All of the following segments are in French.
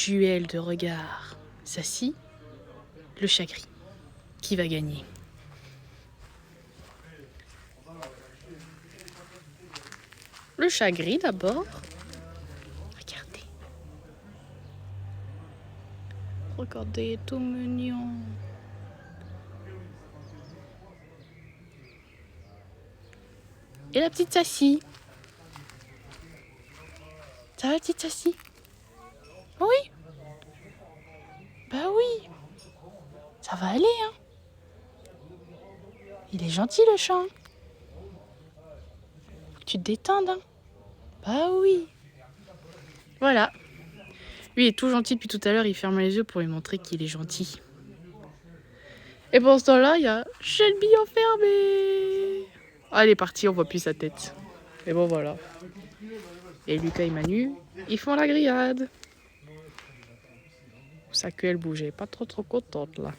duel de regard. Sassy, le chat gris. Qui va gagner? Le chat gris d'abord. Regardez. Regardez, tout mignon. Et la petite Sassy. Ça va, la petite Sassy? Oui. Bah oui. Ça va aller, hein. Il est gentil, le chat. Faut que tu te détendes, hein. Bah oui. Voilà. Lui est tout gentil depuis tout à l'heure. Il ferme les yeux pour lui montrer qu'il est gentil. Et pendant ce temps-là, il y a Shelby enfermé. Ah, elle est partie, on voit plus sa tête. Et bon, voilà. Et Lucas et Manu, ils font la grillade. Sa queue, elle bougeait. Pas trop contente, là.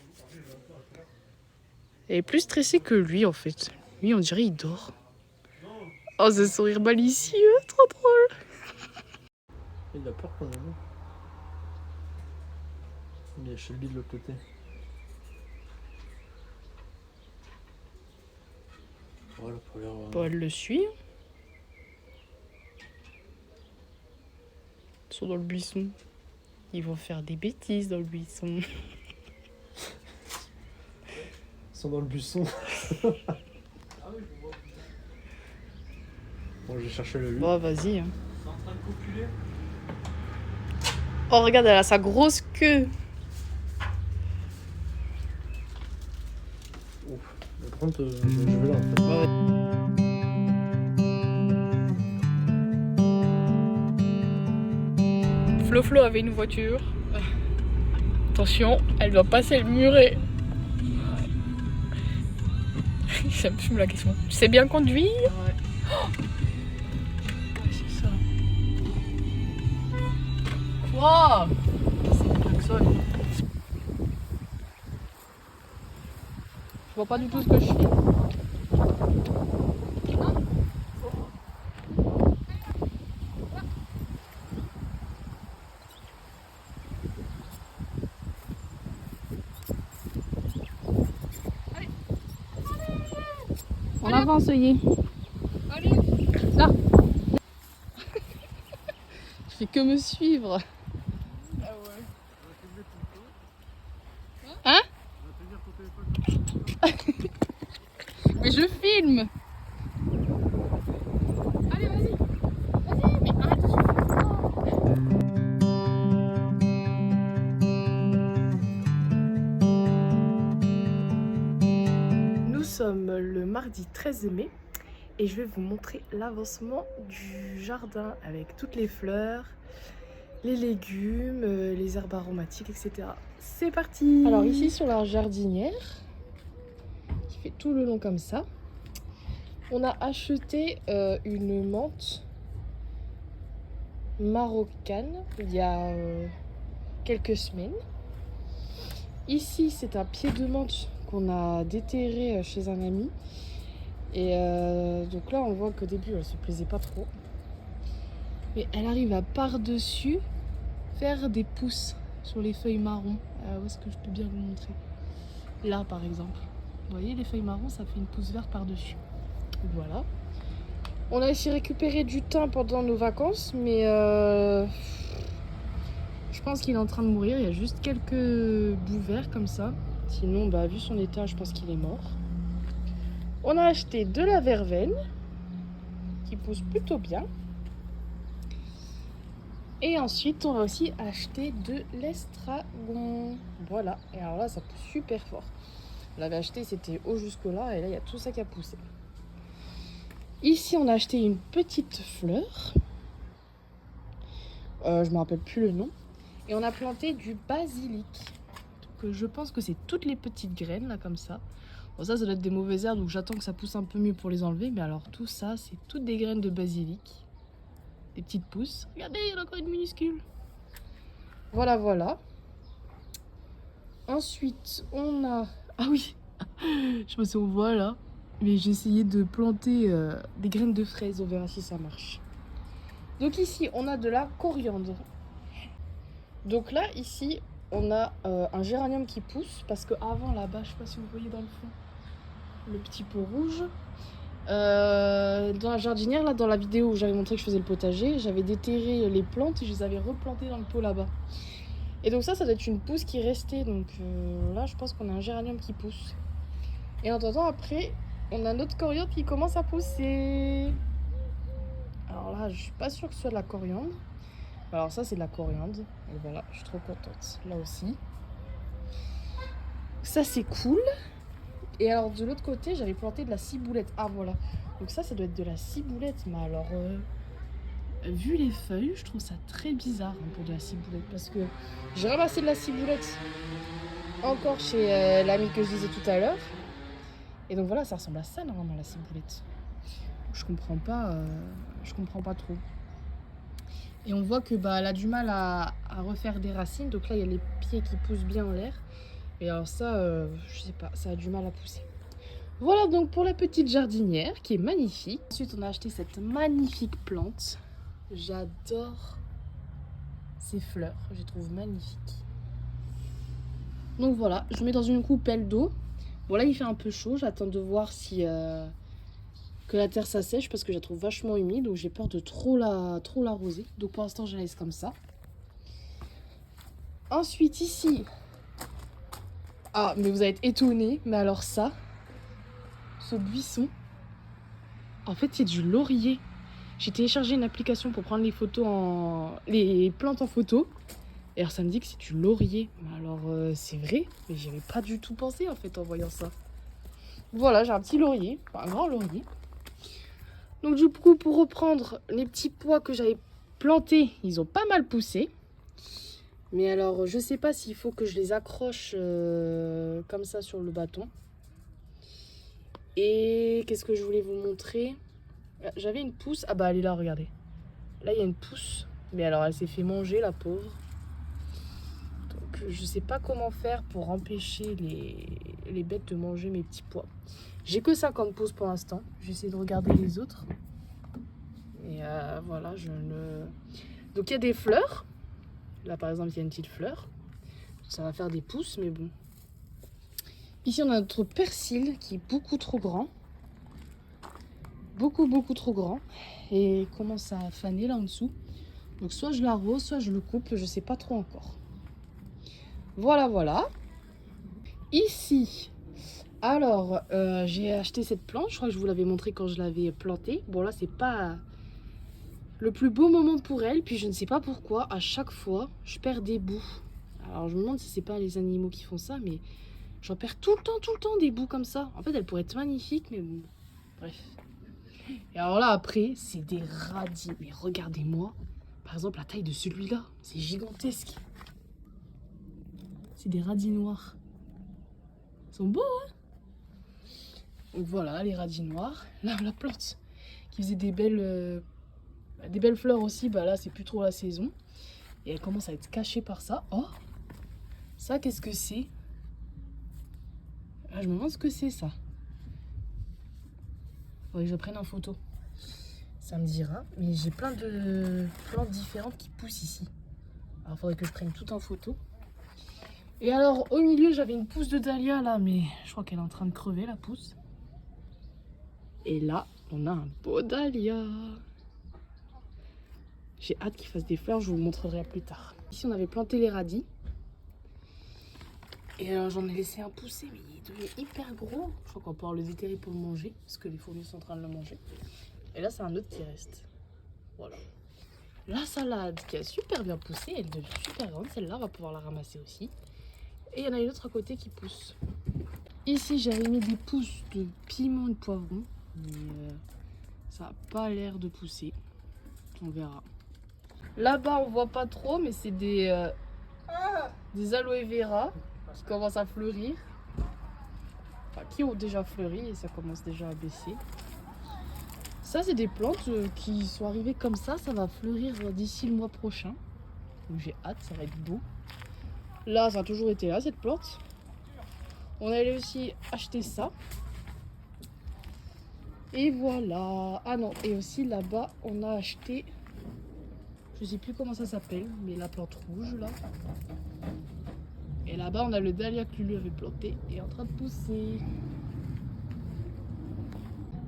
Elle est plus stressée que lui, en fait. Lui, on dirait, il dort. Oh, ce sourire malicieux, trop drôle. Il a peur quand même. Il y a Shelby de l'autre côté. Voilà, pour l'air. Bon, elle le suit. Ils sont dans le buisson. Ils vont faire des bêtises dans le buisson. Ils sont dans le buisson. Bon, je vais chercher le loup. Bon, vas-y. Hein. C'est en train de copuler. Oh, regarde, elle a sa grosse queue. Ouf. Par contre, je vais là en fait. Flo avait une voiture. Attention, elle doit passer le muret. Ça me fume la question. Tu sais bien conduire? Ouais. Oh, c'est ça. Wow. C'est le klaxon. Je vois pas du tout ce que je fais. En avant, Soyer. Allez, là. Je fais que me suivre. Ah ouais. Hein? Mais je filme. Allez, vas-y. Vas-y, mais arrête de suivre. Nous sommes le mardi 13 mai et je vais vous montrer l'avancement du jardin avec toutes les fleurs, les légumes, les herbes aromatiques, etc. C'est parti! Alors ici sur la jardinière, qui fait tout le long comme ça, on a acheté une menthe marocaine il y a quelques semaines. Ici c'est un pied de menthe qu'on a déterré chez un ami. Et donc là on voit qu'au début elle se plaisait pas trop. Mais elle arrive à par-dessus faire des pousses sur les feuilles marron. Où est-ce que je peux bien vous montrer? Là par exemple. Vous voyez les feuilles marron, ça fait une pousse verte par-dessus. Voilà. On a essayé de récupérer du thym pendant nos vacances, mais je pense qu'il est en train de mourir. Il y a juste quelques bouts verts comme ça. Sinon, bah, vu son état, je pense qu'il est mort. On a acheté de la verveine, qui pousse plutôt bien. Et ensuite, on va aussi acheter de l'estragon. Voilà. Et alors là, ça pousse super fort. On l'avait acheté, c'était haut jusque là. Et là, il y a tout ça qui a poussé. Ici, on a acheté une petite fleur. Je ne me rappelle plus le nom. Et on a planté du basilic. Donc, je pense que c'est toutes les petites graines, là, comme ça. Bon, ça doit être des mauvaises herbes, donc j'attends que ça pousse un peu mieux pour les enlever. Mais alors, tout ça, c'est toutes des graines de basilic. Des petites pousses. Regardez, il y en a encore une minuscule. Voilà, voilà. Ensuite, on a... Ah oui, je sais pas si on voit là. Mais j'ai essayé de planter des graines de fraises. On verra si ça marche. Donc ici, on a de la coriandre. Donc là, ici, on a un géranium qui pousse. Parce qu'avant, là-bas, je sais pas si vous voyez dans le fond, le petit pot rouge. Dans la jardinière, là, dans la vidéo où j'avais montré que je faisais le potager, j'avais déterré les plantes et je les avais replantées dans le pot là-bas. Et donc ça doit être une pousse qui restait. Donc là, je pense qu'on a un géranium qui pousse. Et en attendant, après, on a notre coriandre qui commence à pousser. Alors là, je suis pas sûre que ce soit de la coriandre. Alors ça, c'est de la coriandre. Et voilà, je suis trop contente. Là aussi. Ça, c'est cool. Et alors, de l'autre côté, j'avais planté de la ciboulette. Ah, voilà. Donc ça doit être de la ciboulette. Mais alors, vu les feuilles, je trouve ça très bizarre hein, pour de la ciboulette. Parce que j'ai ramassé de la ciboulette encore chez l'ami que je disais tout à l'heure. Et donc voilà, ça ressemble à ça normalement la ciboulette. Je comprends pas trop. Et on voit que bah, elle a du mal à refaire des racines. Donc là, il y a les pieds qui poussent bien en l'air. Et alors ça, je sais pas, ça a du mal à pousser. Voilà donc pour la petite jardinière qui est magnifique. Ensuite, on a acheté cette magnifique plante. J'adore ces fleurs, je les trouve magnifiques. Donc voilà, je mets dans une coupelle d'eau. Bon là, il fait un peu chaud, j'attends de voir si que la terre s'assèche parce que je la trouve vachement humide. Donc j'ai peur de trop l'arroser. Donc pour l'instant, je la laisse comme ça. Ensuite, ici... Ah, mais vous allez être étonnés, mais alors ça, ce buisson, en fait, c'est du laurier. J'ai téléchargé une application pour prendre les plantes en photo. Et alors, ça me dit que c'est du laurier. Mais alors, c'est vrai, mais j'y avais pas du tout pensé, en fait, en voyant ça. Voilà, j'ai un petit laurier, enfin, un grand laurier. Donc, du coup, pour reprendre les petits pois que j'avais plantés, ils ont pas mal poussé. Mais alors, je sais pas s'il faut que je les accroche comme ça sur le bâton. Et qu'est-ce que je voulais vous montrer? J'avais une pousse. Ah bah elle est là, regardez. Là, il y a une pousse. Mais alors, elle s'est fait manger, la pauvre. Donc, je sais pas comment faire pour empêcher les bêtes de manger mes petits pois. J'ai que ça comme pousse pour l'instant. J'essaie de regarder les autres. Et voilà, je ne... Donc, il y a des fleurs. Là, par exemple, il y a une petite fleur. Ça va faire des pousses, mais bon. Ici, on a notre persil qui est beaucoup trop grand. Beaucoup trop grand. Et il commence à faner là en dessous. Donc, soit je l'arrose, soit je le coupe. Je sais pas trop encore. Voilà. Ici, alors, j'ai acheté cette plante. Je crois que je vous l'avais montré quand je l'avais plantée. Bon, là, c'est pas le plus beau moment pour elle. Puis, je ne sais pas pourquoi, à chaque fois, je perds des bouts. Alors, je me demande si c'est pas les animaux qui font ça, mais j'en perds tout le temps des bouts comme ça. En fait, elle pourrait être magnifique, mais bon, bref. Et alors là, après, c'est des radis. Mais regardez-moi, par exemple, la taille de celui-là. C'est gigantesque. C'est des radis noirs. Ils sont beaux, hein? Donc voilà, les radis noirs. Là, la plante qui faisait des belles fleurs aussi, bah là, c'est plus trop la saison. Et elle commence à être cachée par ça. Oh! Ça, qu'est-ce que c'est? Ah, je me demande ce que c'est, ça. Faudrait que je prenne en photo. Ça me dira. Mais j'ai plein de plantes différentes qui poussent ici. Alors, faudrait que je prenne tout en photo. Et alors, au milieu, j'avais une pousse de dahlia, là. Mais je crois qu'elle est en train de crever, la pousse. Et là, on a un beau dahlia. J'ai hâte qu'il fasse des fleurs, je vous le montrerai plus tard. Ici, on avait planté les radis. Et j'en ai laissé un pousser, mais il est devenu hyper gros. Je crois qu'on va pouvoir le déterrer pour le manger, parce que les fourmis sont en train de le manger. Et là, c'est un autre qui reste. Voilà. La salade qui a super bien poussé, elle devient super grande. Celle-là, on va pouvoir la ramasser aussi. Et il y en a une autre à côté qui pousse. Ici, j'avais mis des pousses de piment et de poivron. Mais ça n'a pas l'air de pousser. On verra. Là-bas, on voit pas trop, mais c'est des aloe vera qui commencent à fleurir. Enfin, qui ont déjà fleuri et ça commence déjà à baisser. Ça, c'est des plantes qui sont arrivées comme ça. Ça va fleurir d'ici le mois prochain. Donc j'ai hâte, ça va être beau. Là, ça a toujours été là, cette plante. On allait aussi acheter ça. Et voilà. Ah non, et aussi là-bas, on a acheté... Je sais plus comment ça s'appelle, mais la plante rouge là. Et là-bas, on a le dahlia que Lulu avait planté et en train de pousser.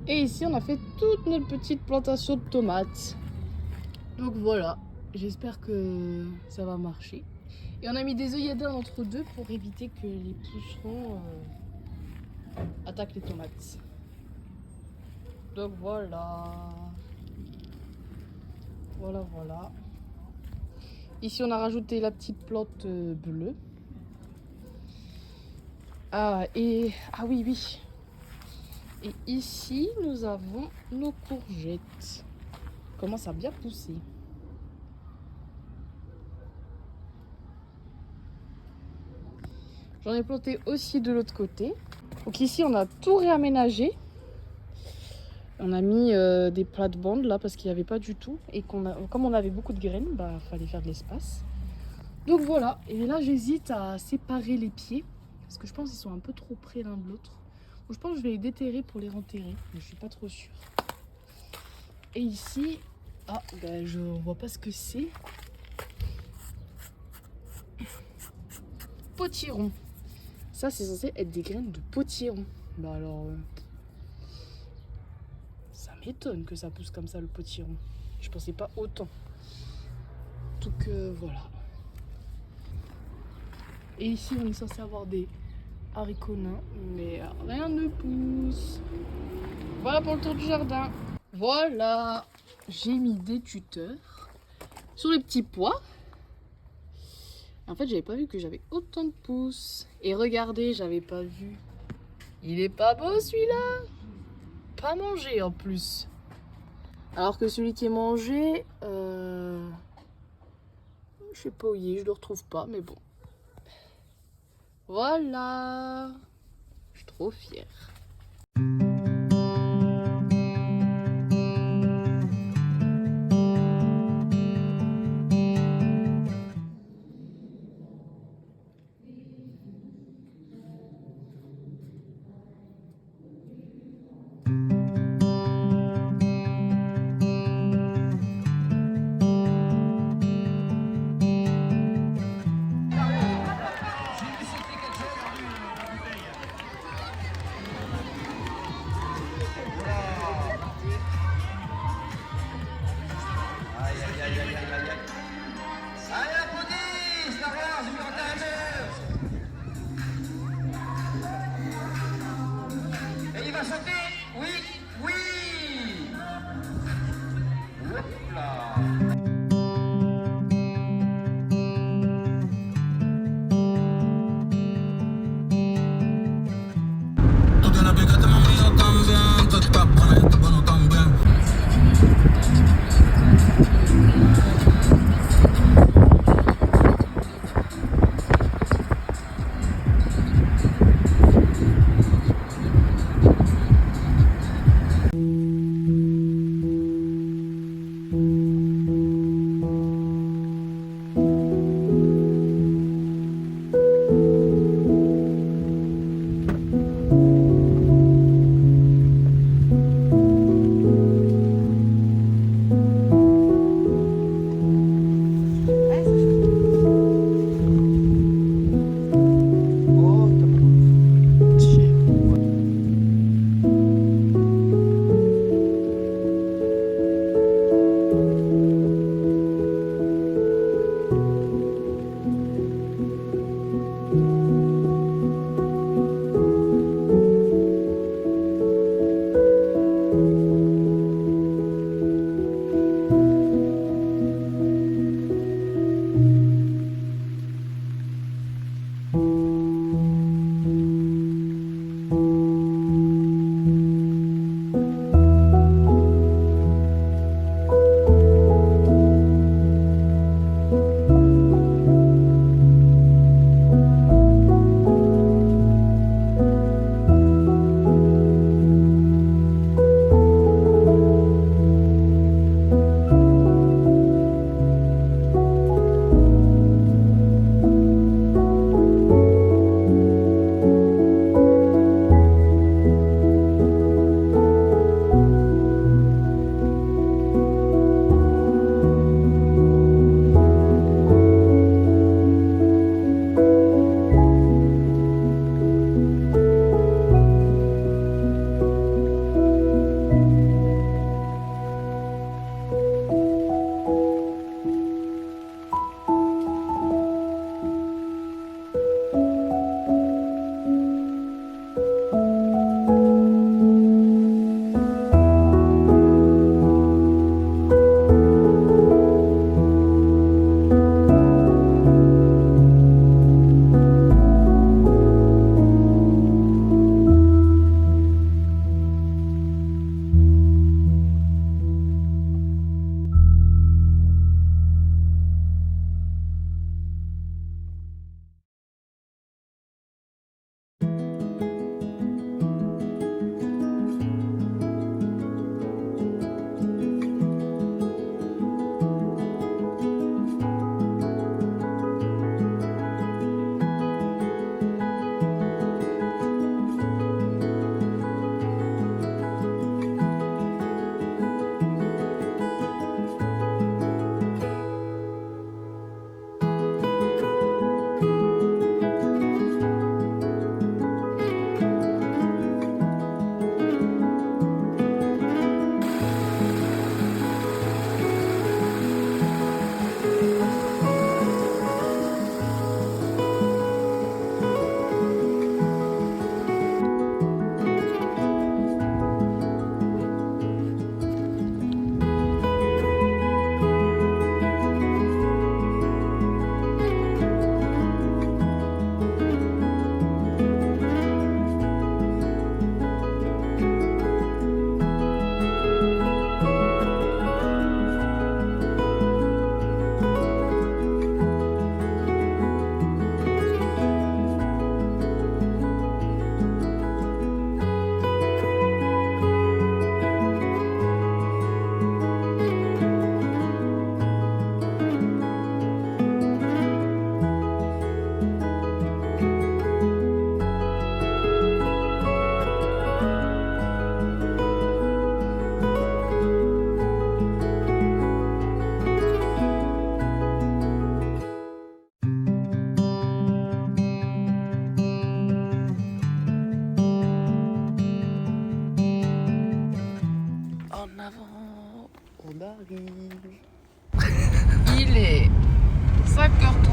Et ici, on a fait toute notre petite plantation de tomates. Donc voilà, j'espère que ça va marcher. Et on a mis des œillets entre deux pour éviter que les pucerons attaquent les tomates. Donc voilà. Voilà. Ici, on a rajouté la petite plante bleue. Ah oui. Et ici, nous avons nos courgettes. Commence à bien pousser. J'en ai planté aussi de l'autre côté. Donc ici, on a tout réaménagé. On a mis des plates-bandes là parce qu'il n'y avait pas du tout. Et comme on avait beaucoup de graines, bah fallait faire de l'espace. Donc voilà. Et là, j'hésite à séparer les pieds. Parce que je pense qu'ils sont un peu trop près l'un de l'autre. Donc je pense que je vais les déterrer pour les renterrer. Mais je suis pas trop sûre. Et ici, je vois pas ce que c'est. Potiron. Ça, c'est censé être des graines de potiron. Bah alors, ça m'étonne que ça pousse comme ça le potiron. Je pensais pas autant. Donc voilà. Et ici, on est censé avoir des haricots nains, mais rien ne pousse. Voilà pour le tour du jardin. Voilà, j'ai mis des tuteurs sur les petits pois. En fait, j'avais pas vu que j'avais autant de pousses. Et regardez, j'avais pas vu. Il est pas beau celui-là. Pas mangé en plus. Alors que celui qui est mangé, je sais pas où il est, je le retrouve pas, mais bon. Voilà. Je suis trop fière.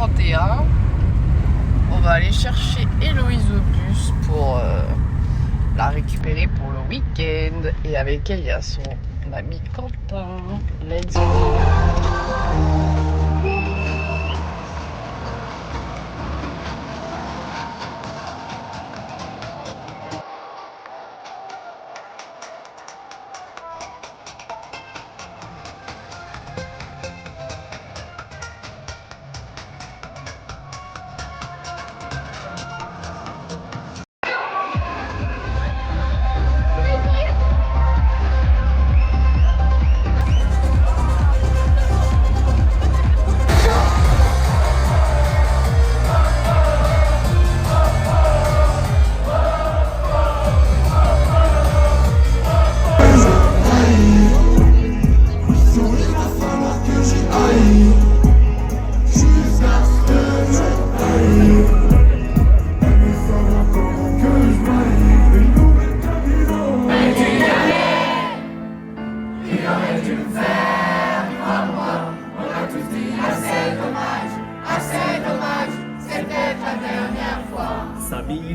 21. On va aller chercher Héloïse au bus pour la récupérer pour le week-end. Et avec elle, il y a son ami Quentin. Let's go!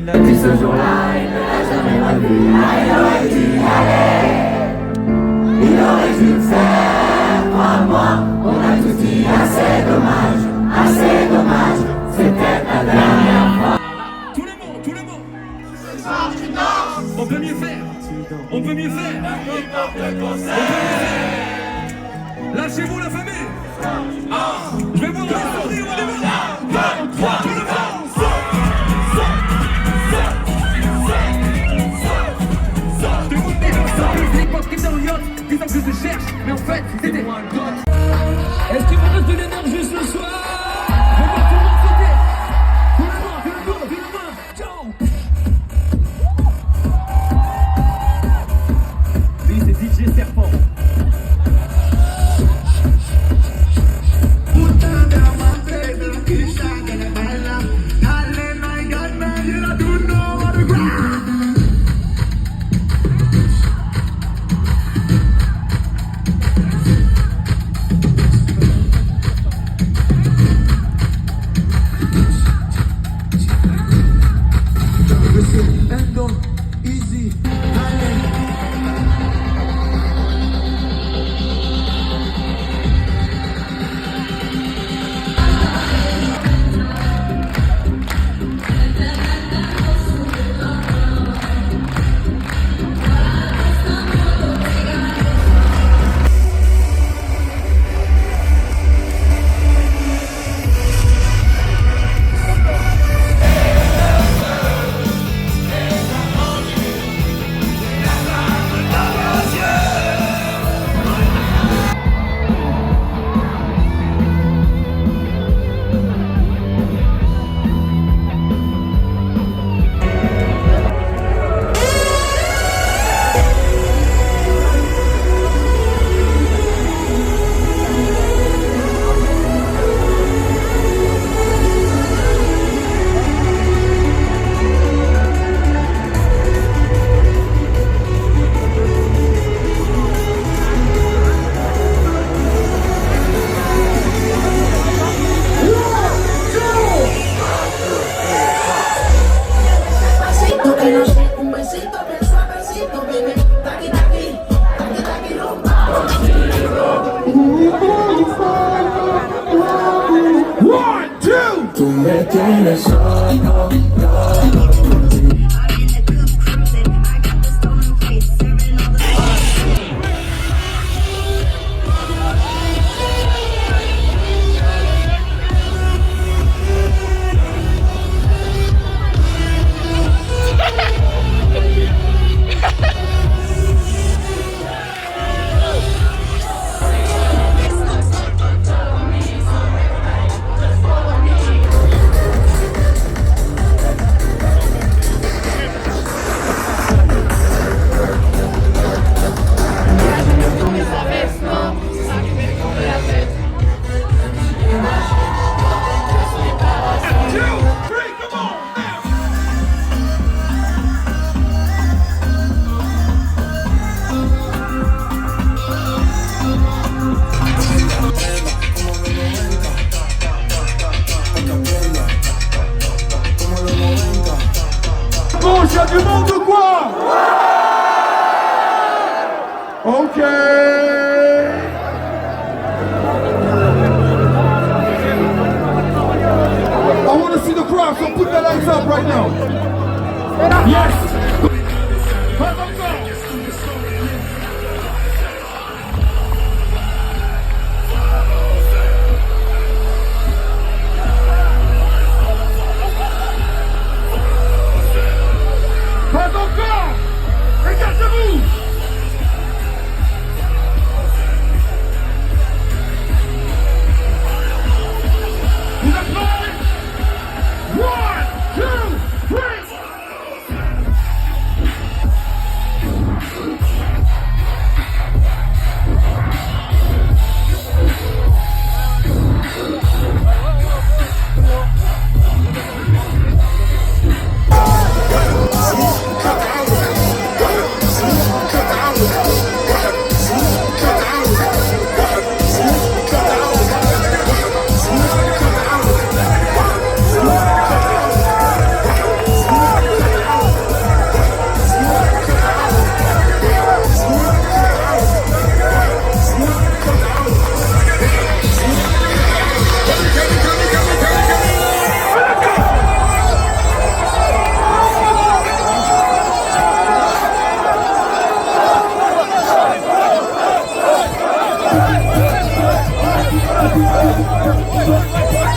Depuis ce jour-là, il ne l'a jamais revu. Il aurait dû y aller. Il aurait dû le faire, crois-moi. On a tous dit assez dommage, c'était la dernière fois. Tout le monde Ce soir tu danses. On peut mieux faire. On peut mieux faire. Lâchez-vous la famille. Je vais vous donner un sourire. On y va. 1, 2, 3, tout le monde. Disant que je cherche, mais en fait, c'était moi le gosse. Est-ce qu'il me reste de l'énergie ce soir? Je vais voir tout le monde sauter. Tout le monde, ciao. Lui, c'est DJ Serpent. Okay. I want to see the crowd, so put the lights up right now. Yes. Pas encore. Regardez-vous. Vous êtes prêts? 1, 2, 3. Let's go.